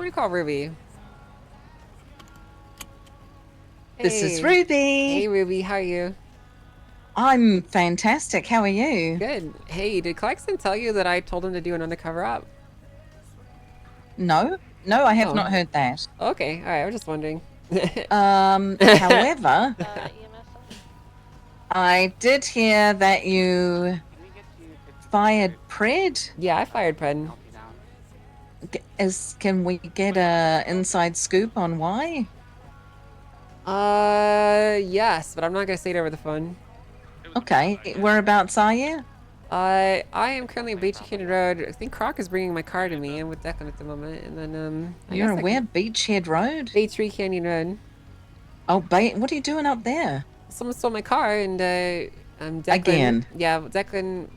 me call Ruby. This is Hey. Hey, Ruby. Ruby. How are you? I'm fantastic. How are you? Good. Hey, did Clarkson tell you that I told him to do an undercover op? No, no, I have Oh, not heard that. okay. All right. I was just wondering. However, EMS. I did hear that you fired Pred. Yeah, I fired Pred. Can we get a inside scoop on why? Yes, but I'm not gonna say it over the phone. Okay, whereabouts are you? I am currently at Beachy Road. I think Croc is bringing my car to me. I'm with Declan at the moment, and then I You're guess I where? can. Beachhead Road? Bay Tree Canyon Road. Oh, what are you doing up there? Someone stole my car, and Declan. Again? Yeah, Declan.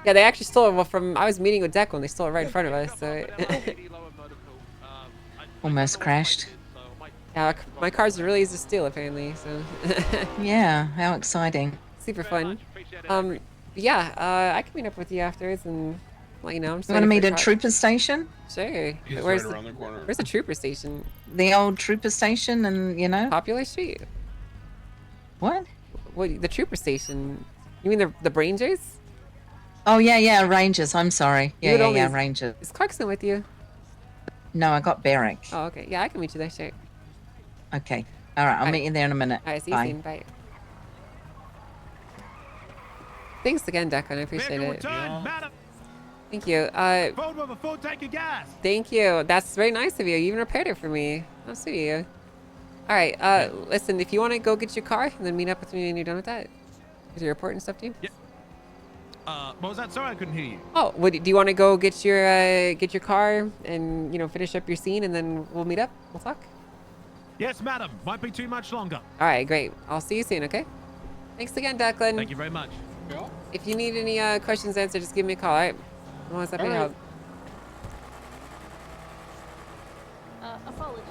Yeah, they actually stole it. Well, from I was meeting with Declan, they stole it right in front of us. So. Almost crashed. Yeah, my cars are really easy to steal apparently. So. Yeah, how exciting. Super fun. Yeah, I can meet up with you afterwards and let you know. I'm You want to for meet the at Trooper Station? Sure. He's Where's right around the corner. Where's the trooper station? The old Trooper Station and, Popular Street. What? What? The trooper station? You mean the Rangers? Oh, yeah, Rangers. I'm sorry. You would Yeah, only- Rangers. Is Clarkson with you? No, I got Barrack. Oh, okay. Yeah, I can meet you there. Sure. Okay. All right, I'll meet you there in a minute. All right. See Bye. you soon. Bye. Thanks again, Declan. I appreciate it. Thank you. Thank you. That's very nice of you. You even repaired it for me. How sweet of you. All right. Listen, if you want to go get your car and then meet up with me when you're done with that, with your report and stuff too. Yeah. What was that? Sorry, I couldn't hear you. Oh, do you want to go get your car and finish up your scene and then we'll meet up? We'll talk. Yes, madam. Won't be too much longer. All right, great. I'll see you soon. Okay. Thanks again, Declan. Thank you very much. If you need any questions answered, just give me a call. All right. I'm always happy to help. Apologies.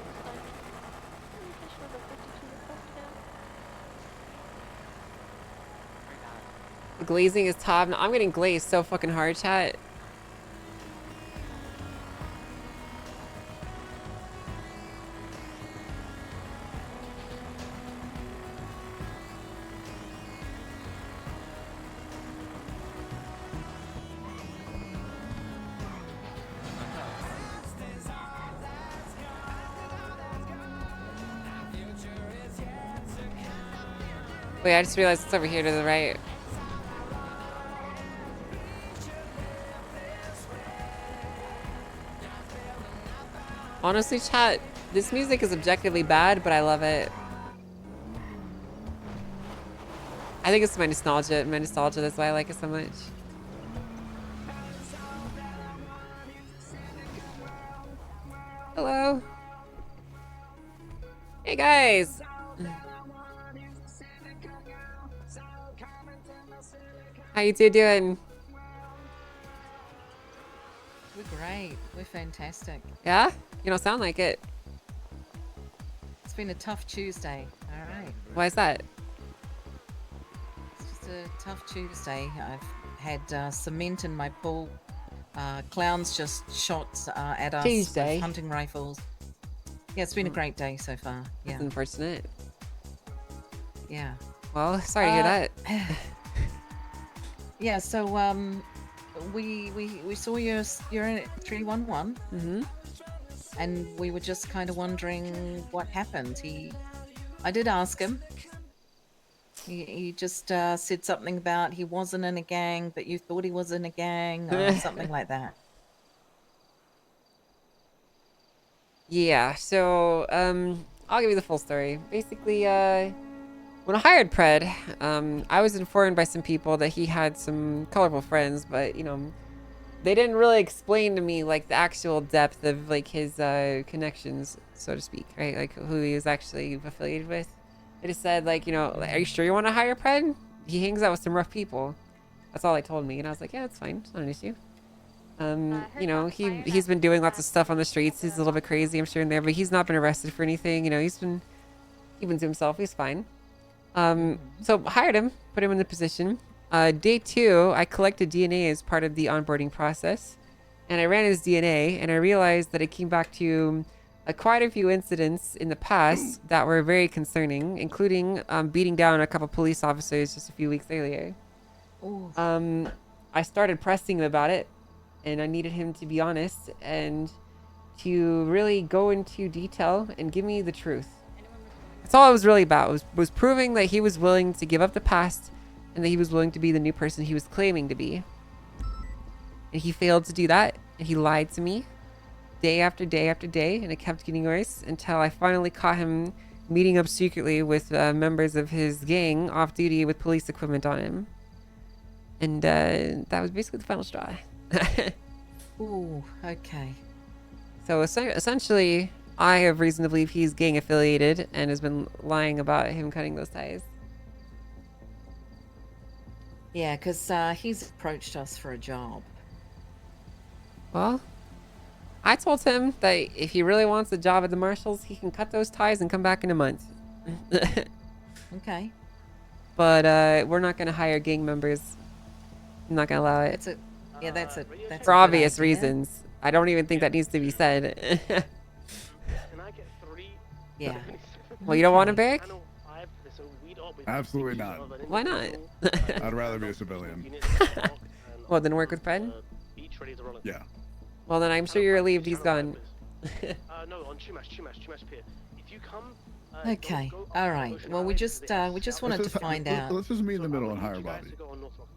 Glazing is top. I'm getting glazed so fucking hard, chat. Wait, I just realized it's over here to the right. Honestly, chat, this music is objectively bad, but I love it. I think it's my nostalgia. That's why I like it so much. Hello. Hey, guys. How you two doing? We're great. We're fantastic. Yeah? You don't sound like it. It's been a tough Tuesday. All right. Why is that? It's just a tough Tuesday. I've had cement in my pool. Clowns just shot at us Tuesday. with hunting rifles. Yeah, it's been a great day so far. Yeah. That's unfortunate. Yeah. Well, sorry to hear that. Yeah, so we saw you're in 311. Mm-hmm. And we were just kind of wondering what happened. I did ask him. He just said something about he wasn't in a gang, but you thought he was in a gang, or something like that. Yeah, so I'll give you the full story. Basically, when I hired Pred, I was informed by some people that he had some colorful friends, but they didn't really explain to me like the actual depth of like his connections, so to speak, right? Like who he was actually affiliated with. They just said like, are you sure you want to hire Pred? He hangs out with some rough people. That's all they told me, and I was like, yeah, that's fine, it's not an issue. He's been doing lots of stuff on the streets. He's a little bit crazy, I'm sure, in there, but he's not been arrested for anything. He's been keeping to himself. He's fine. So hired him, put him in the position. Day 2, I collected DNA as part of the onboarding process, and I ran his DNA, and I realized that it came back to quite a few incidents in the past that were very concerning, including beating down a couple police officers just a few weeks earlier. Ooh. I started pressing him about it, and I needed him to be honest and to really go into detail and give me the truth. That's all it was really about, was proving that he was willing to give up the past and that he was willing to be the new person he was claiming to be. And he failed to do that, and he lied to me day after day after day, and it kept getting worse until I finally caught him meeting up secretly with members of his gang off duty with police equipment on him. And that was basically the final straw. Ooh, okay. So essentially, I have reason to believe he's gang affiliated and has been lying about him cutting those ties. Yeah, because he's approached us for a job. Well, I told him that if he really wants a job at the Marshals, he can cut those ties and come back in a month. Okay. But we're not going to hire gang members. I'm not going to allow it. That's For a good obvious idea. reasons. I don't even think that needs to be said. Can I get 3? Yeah. Well, you don't want to Okay. beg? Channel 5, so weed up with Absolutely pictures not. of an Why not? individual, I'd rather be a civilian. units of stock, and Well, then work with Fred? each ready to roll. Yeah. Well, then I'm sure Channel you're 5, relieved he's Channel gone. 5 is- no, on Chumash Pier. If you come, Okay. go up All to right. Ocean Well, we Alley to just the house we just south. wanted to find out. Let's just meet in the So I middle would and need hire you guys Bobby. to go on North Rock.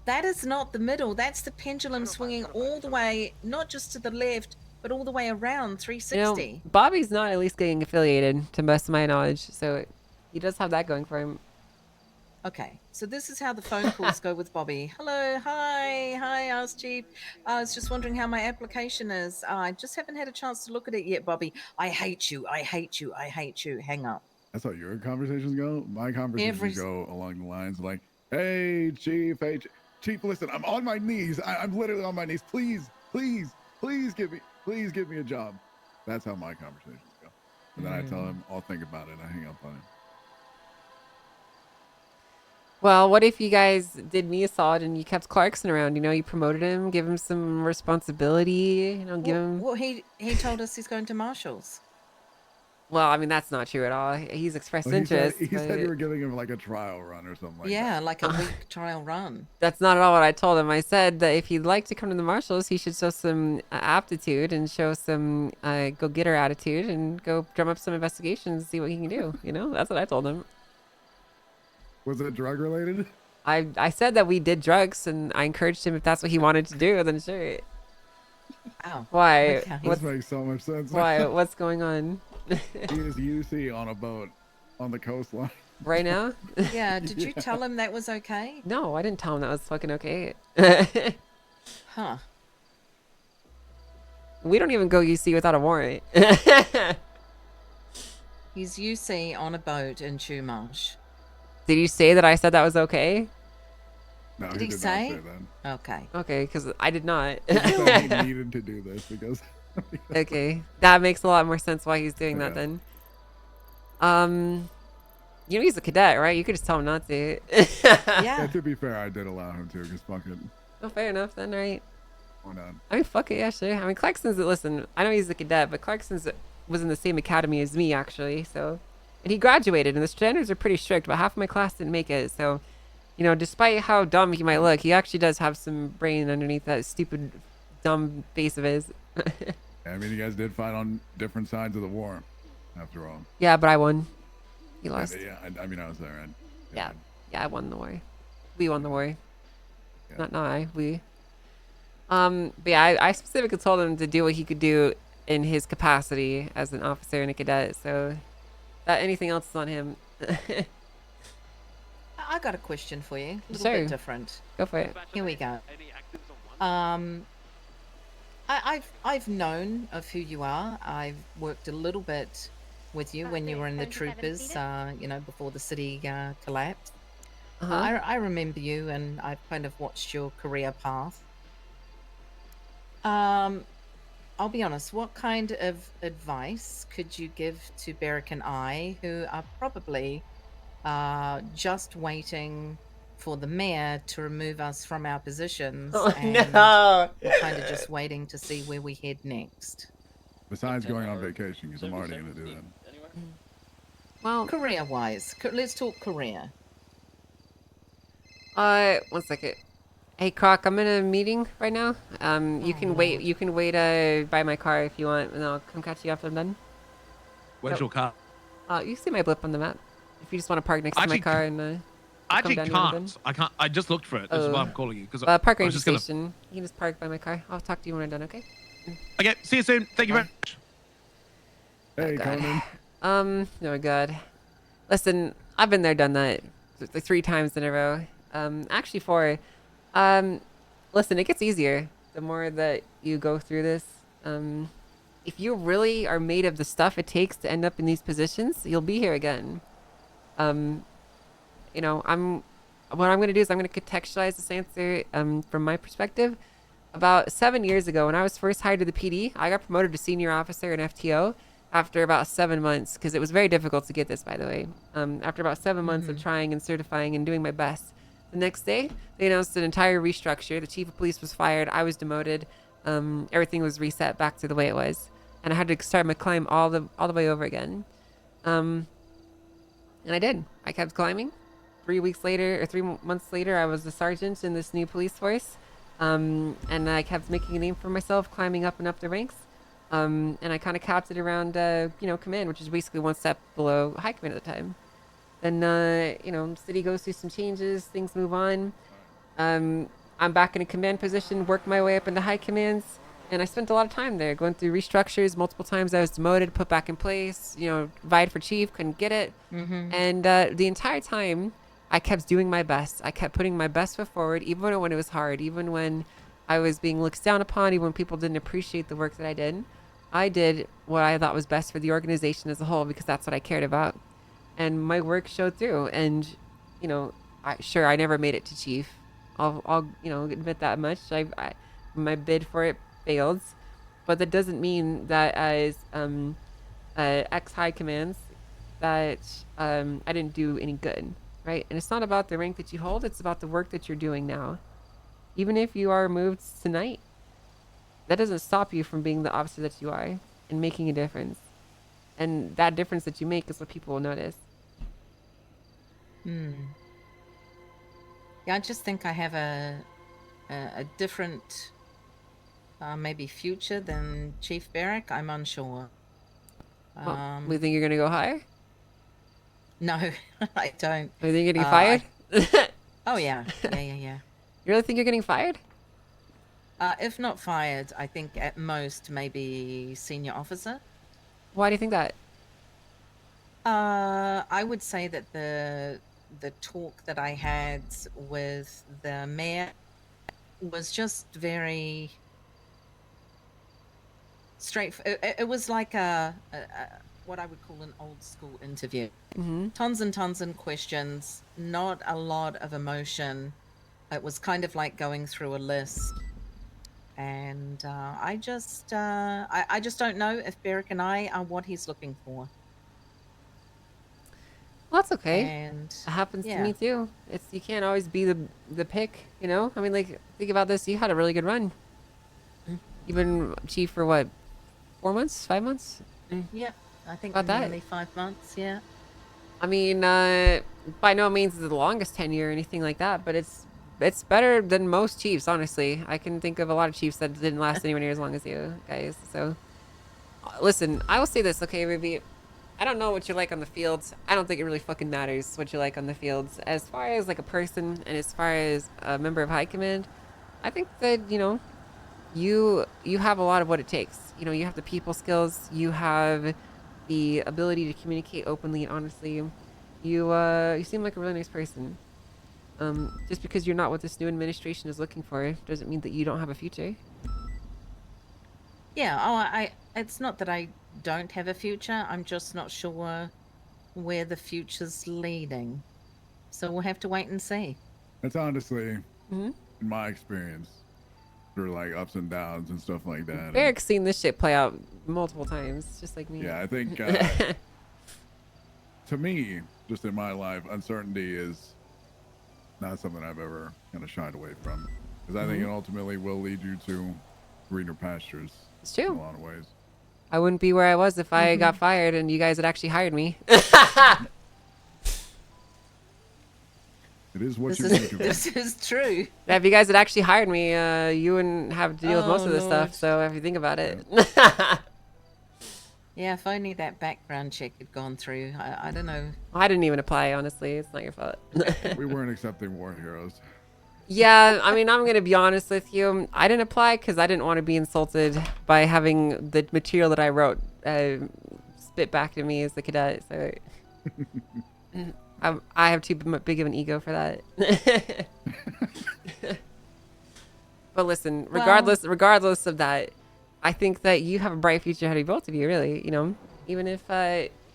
That is not the middle. That's the pendulum swinging all the way, not just to the left, but all the way around You know, 360. Bobby's not at least gang affiliated, to best of my knowledge, so he does have that going for him. Okay, so this is how the phone calls go with Bobby. Hello, hi, Ask Chief. I was just wondering how my application is. I just haven't had a chance to look at it yet, Bobby. I hate you. Hang up. That's how your conversations go. My conversations Every- go along the lines like, "Hey, Chief. Hey, Chief. Listen, I'm on my knees. I'm literally on my knees. Please give me a job." That's how my conversations go. And then I tell him, "I'll think about it." And I hang up on him. Well, what if you guys did me a solid and you kept Clarkson around? You know, you promoted him, give him some responsibility, you know, give him... Well, he told us he's going to Marshall's. Well, I mean, that's not true at all. He's expressed Well, interest. he said but you were giving him like a trial run or something like that. Yeah, like a week trial run. That's not at all what I told him. I said that if he'd like to come to the Marshals, he should show some aptitude and show some go-getter attitude and go drum up some investigations and see what he can do. You know, that's what I told him. Was it drug related? I said that we did drugs, and I encouraged him if that's what he wanted to do, then sure. Wow. Why? Okay. This makes so much sense. Why? What's going on? He is UC on a boat on the coastline. Right now? Yeah, did you tell him that was okay? No, I didn't tell him that was fucking okay. Huh. We don't even go UC without a warrant. He's UC on a boat in Chumash. Did you say that I said that was okay? No, Did he he did say? not say that. Okay. Okay, because I did not. He said he needed to do this because. Okay, that makes a lot more sense why he's doing that Yeah. then. You know he's a cadet, right? You could just tell him not to. Yeah, Yeah. to be fair, I did allow him to because fuck it. Oh, fair enough then, right? Why not? I mean, fuck it, yeah, sure. I mean, Clarkson's, listen, I know he's a cadet, but Clarkson's was in the same academy as me, actually, so. And he graduated, and the standards are pretty strict, but half of my class didn't make it, so. You know, despite how dumb he might look, he actually does have some brain underneath that stupid, dumb face of his. I mean, you guys did fight on different sides of the war, after all. Yeah, but I won. He lost. Yeah, I mean, I was there. And, Yeah, I won the war. We won the war. Yeah. Not I, we. But yeah, I specifically told him to do what he could do in his capacity as an officer and a cadet, so that anything else is on him. I got a question for you. A little Sure. bit different. Go for it. Here we go. Any actives on one? I've known of who you are. I've worked a little bit with you when you were in the troopers, you know, before the city collapsed. Uh-huh. I remember you, and I've kind of watched your career path. I'll be honest, what kind of advice could you give to Beric and I, who are probably just waiting for the mayor to remove us from our positions Oh, and no. we're kind of just waiting to see where we head next? Besides 10 going on hour vacation, because I'm already service going to do hours that. anywhere? Well, Career-wise, let's talk career. one second. Hey, Croc, I'm in a meeting right now. You Oh, can wait. Lord. You can wait by my car if you want, and I'll come catch you after I'm done. Where's Yep. your car? You see my blip on the map. If you just want to park next to my Actually, car and I I'll come actually down when I'm done. can't. I can't. I just looked for it. This is why I'm calling you because Park I was ranger just gonna. station. You can just park by my car. I'll talk to you when I'm done. Okay. Okay. See you soon. Thank you very Bye. much. Hey, God. Conan. Oh God. Listen, I've been there, done that, like 3 times in a row. Actually 4. Listen, it gets easier the more that you go through this. If you really are made of the stuff it takes to end up in these positions, you'll be here again. You know, what I'm going to do is I'm going to contextualize this answer from my perspective. About 7 years ago, when I was first hired to the PD, I got promoted to senior officer in FTO after about 7 months, because it was very difficult to get this, by the way. After about 7 months of trying and certifying and doing my best. The next day, they announced an entire restructure. The chief of police was fired. I was demoted. Everything was reset back to the way it was. And I had to start my climb all the way over again. And I did. I kept climbing. 3 weeks later, or 3 months later, I was a sergeant in this new police force. And I kept making a name for myself, climbing up and up the ranks. And I kind of capped it around, command, which is basically one step below high command at the time. Then, city goes through some changes, things move on. I'm back in a command position, worked my way up into high commands, and I spent a lot of time there going through restructures. Multiple times I was demoted, put back in place, vied for chief, couldn't get it. And the entire time, I kept doing my best. I kept putting my best foot forward, even when it was hard, even when I was being looked down upon, even when people didn't appreciate the work that I did. I did what I thought was best for the organization as a whole, because that's what I cared about. And my work showed through. And, I never made it to chief. I'll admit that much. My bid for it failed, but that doesn't mean that as ex high commands that I didn't do any good, right? And it's not about the rank that you hold; it's about the work that you're doing now. Even if you are moved tonight, that doesn't stop you from being the officer that you are and making a difference. And that difference that you make is what people will notice. Yeah, I just think I have a different maybe future than Chief Barrack. I'm unsure. Well, we think you're gonna go higher? No, I don't. We think you're getting fired? Oh yeah, yeah. You really think you're getting fired? If not fired, I think at most maybe senior officer. Why do you think that? I would say that the talk that I had with the mayor was just very straight. It was like what I would call an old school interview. Tons and tons of questions, not a lot of emotion. It was kind of like going through a list. And I just don't know if Beric and I are what he's looking for. Well, that's okay. And It happens to yeah. me too. You can't always be the pick, I mean, like, think about this. You had a really good run. You've been chief for what, 4 months, 5 months? Yeah, I think About that? nearly 5 months. Yeah. I mean, by no means is it the longest tenure or anything like that, but it's better than most chiefs, honestly. I can think of a lot of chiefs that didn't last anywhere near as long as you guys. So, listen, I will say this, okay, Ruby. I don't know what you're like on the fields. I don't think it really fucking matters what you're like on the fields. As far as like a person and as far as a member of high command, I think that, you have a lot of what it takes. You have the people skills. You have the ability to communicate openly and honestly. You seem like a really nice person. Just because you're not what this new administration is looking for doesn't mean that you don't have a future. Yeah. Oh, it's not that I don't have a future. I'm just not sure where the future's leading. So we'll have to wait and see. That's honestly, Mm-hmm. in my experience, through like ups and downs and stuff like that. Eric's seen this shit play out multiple times, just like me. Yeah, I think to me, just in my life, uncertainty is not something I've ever kind of shied away from, because I think it ultimately will lead you to greener pastures. It's In a true. lot of ways. I wouldn't be where I was if I got fired and you guys had actually hired me. It is what This you is make of it. this is true. Yeah, if you guys had actually hired me, you wouldn't have to deal with most Oh, of this Lord. stuff. So if you think about it. Yeah, if only that background check had gone through. I don't know. I didn't even apply, honestly. It's not your fault. We weren't accepting war heroes. Yeah, I mean, I'm going to be honest with you. I didn't apply because I didn't want to be insulted by having the material that I wrote spit back to me as a cadet. So I have too big of an ego for that. But listen, regardless of that, I think that you have a bright future ahead of both of you, really. You know, even if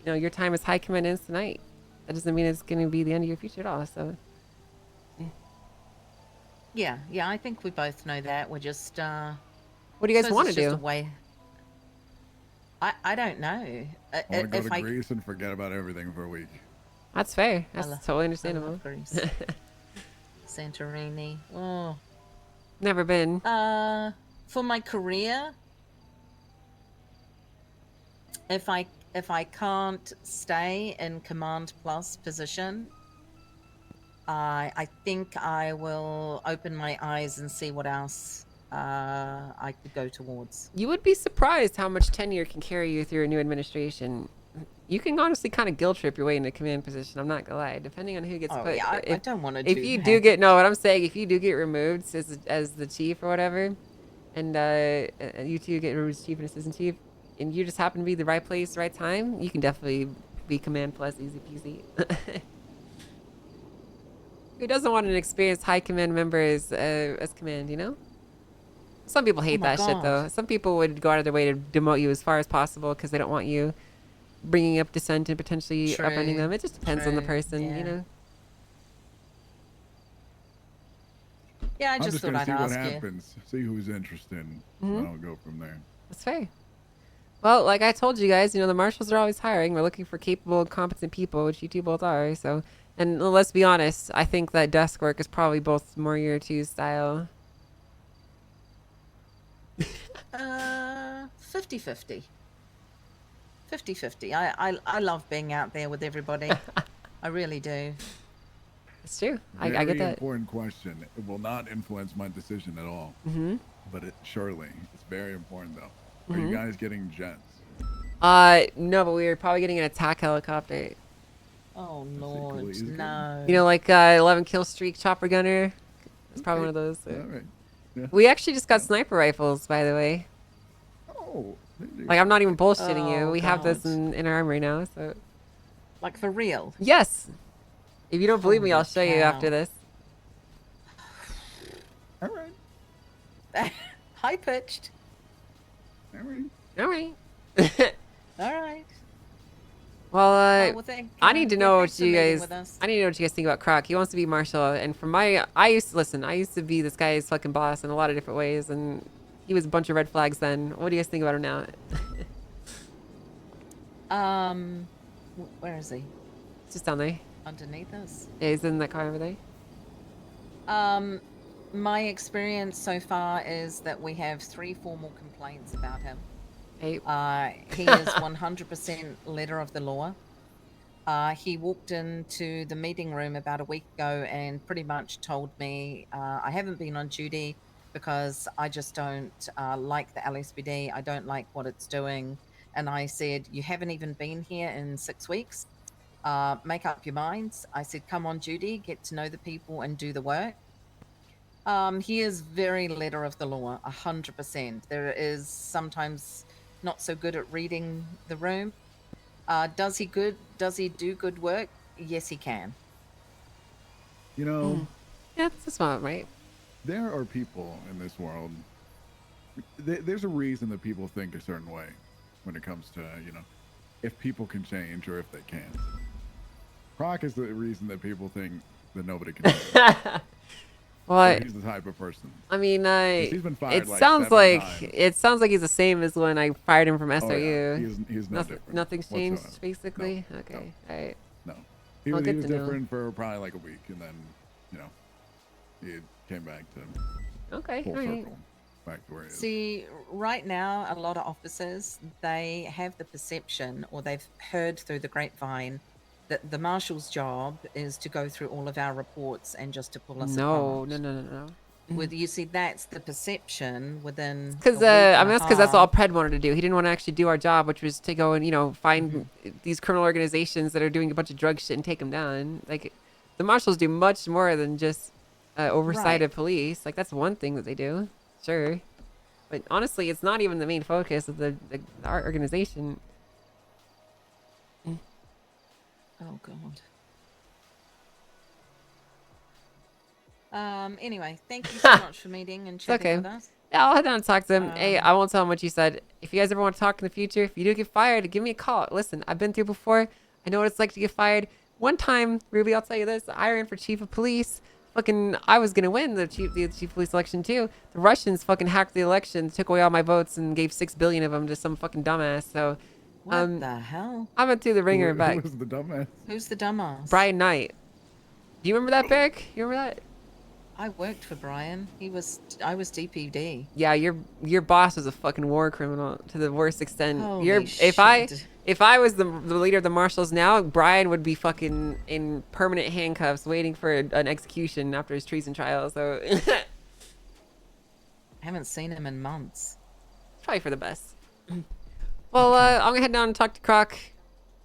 your time as high command ends tonight, that doesn't mean it's going to be the end of your future at all. So Yeah, I think we both know that. We're just what do you guys suppose want to it's just do? a way. I don't know. I want to go If to Greece and forget about everything for a week. That's fair. I That's lo- totally I understandable. love Greece. Santorini. Oh. Never been. For my career, if I can't stay in command plus position, I think I will open my eyes and see what else I could go towards. You would be surprised how much tenure can carry you through a new administration. You can honestly kind of guilt trip your way into command position. I'm not gonna lie, depending on who gets Oh put. yeah, I don't want to do If you that. do get what I'm saying, if you do get removed as the chief or whatever, and you two get removed as chief and assistant chief, and you just happen to be the right place, right time, you can definitely be command plus easy peasy. Who doesn't want an experienced high command member as command? You know. Some people hate my that shit though. God. Some people would go out of their way to demote you as far as possible because they don't want you bringing up dissent and potentially upending True, them. It just depends on the true, person, yeah. you know. Yeah, I I'm just just thought gonna I'd see what ask you. happens, see who's interested, and Mhm. I'll go from there. That's fair. Well, like I told you guys, the marshals are always hiring. We're looking for capable, competent people, which you two both are. So, and let's be honest, I think that desk work is probably both more your two style. 50-50. 50-50. I love being out there with everybody. I really do. It's true. I Very get that. important question. It will not influence my decision at all. Mm-hmm. But surely it's very important though. Are you guys getting jets? No, but we were probably getting an attack helicopter. Oh cool. Lord, He's good. no. Like 11 kill streak chopper gunner. It's probably one of those. All right. Yeah. We actually just got sniper rifles, by the way. Oh. Like, I'm not even bullshitting you. Oh, We have this God. in our armory now, so. Like for real. Yes! If you don't believe me, I'll Holy show you after cow. this. All right. High pitched. All right. Alright. All right. Well, Well, thank, I need to yeah, know thanks what for you meeting guys. with us. I need to know what you guys think about Croc. He wants to be marshal, and from I used to be this guy's fucking boss in a lot of different ways, and he was a bunch of red flags then. What do you guys think about him now? Where is he? It's just down there. Underneath us. Yeah, he's in that car over there. My experience so far is that we have 3 formal complaints about him. Hey, He is 100% letter of the law. He walked into the meeting room about a week ago and pretty much told me I haven't been on duty because I just don't like the LSPD. I don't like what it's doing. And I said, you haven't even been here in 6 weeks. Make up your minds. I said, come on duty, get to know the people and do the work. He is very letter of the law, 100%. There is sometimes not so good at reading the room. Does he do good work? Yes, he can. You know, yeah, that's a smart, right? there are people in this world. There's a reason that people think a certain way when it comes to, if people can change or if they can't. Croc is the reason that people think that nobody can change. Well, He's the type of person. I mean, He's been fired it like sounds 7 like times. he's the same as when I fired him from SRU. Oh, yeah. He's no different. Nothing's changed, whatsoever. basically. No, Okay, all right. No. He Well, was, he good was to know. different for probably like a week, and then, he came back to Okay, full all right. circle. back to where he is. See, right now, a lot of officers, they have the perception, or they've heard through the grapevine, that the marshal's job is to go through all of our reports and just to pull us No, apart. no, no, no, no. With you see, that's the perception within Because a week I and mean, a that's because that's all half. Pred wanted to do. He didn't want to actually do our job, which was to go and find these criminal organizations that are doing a bunch of drug shit and take them down. Like, the marshals do much more than just oversight Right. of police. Like, that's one thing that they do, sure. But honestly, it's not even the main focus of our organization. Oh God. Anyway, thank you so much for meeting and chatting okay. with us. Yeah, I'll head down and talk to him. Hey, I won't tell him what you said. If you guys ever want to talk in the future, if you do get fired, give me a call. Listen, I've been through before. I know what it's like to get fired. One time, Ruby, I'll tell you this. I ran for chief of police. I was gonna win the chief of police election too. The Russians fucking hacked the election, took away all my votes, and gave 6 billion of them to some fucking dumbass. So, What the hell? I went through the ringer Who back. was the dumbass? Who's the dumbass? Brian Knight. Do you remember that, Barrick? You remember that? I worked for Brian. I was DPD. Yeah, your boss was a fucking war criminal to the worst extent. Holy If I was the leader of the marshals now, Brian would be fucking in permanent handcuffs waiting for an execution after his treason trial. So Haven't seen him in months. probably for the best. Well, I'm gonna head down and talk to Croc.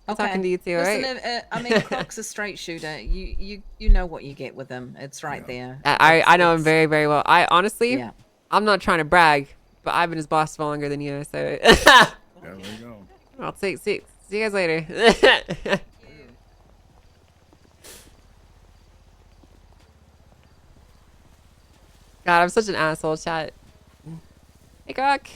Okay. Talking to you too, Listen, right? I mean, Croc's a straight shooter. You know what you get with him. It's right there. I know him very, very well. I honestly, Yeah. I'm not trying to brag, but I've been his boss for longer than you, so Yeah, there you go. I'll see you guys later. God, I'm such an asshole, chat. Hey, Croc.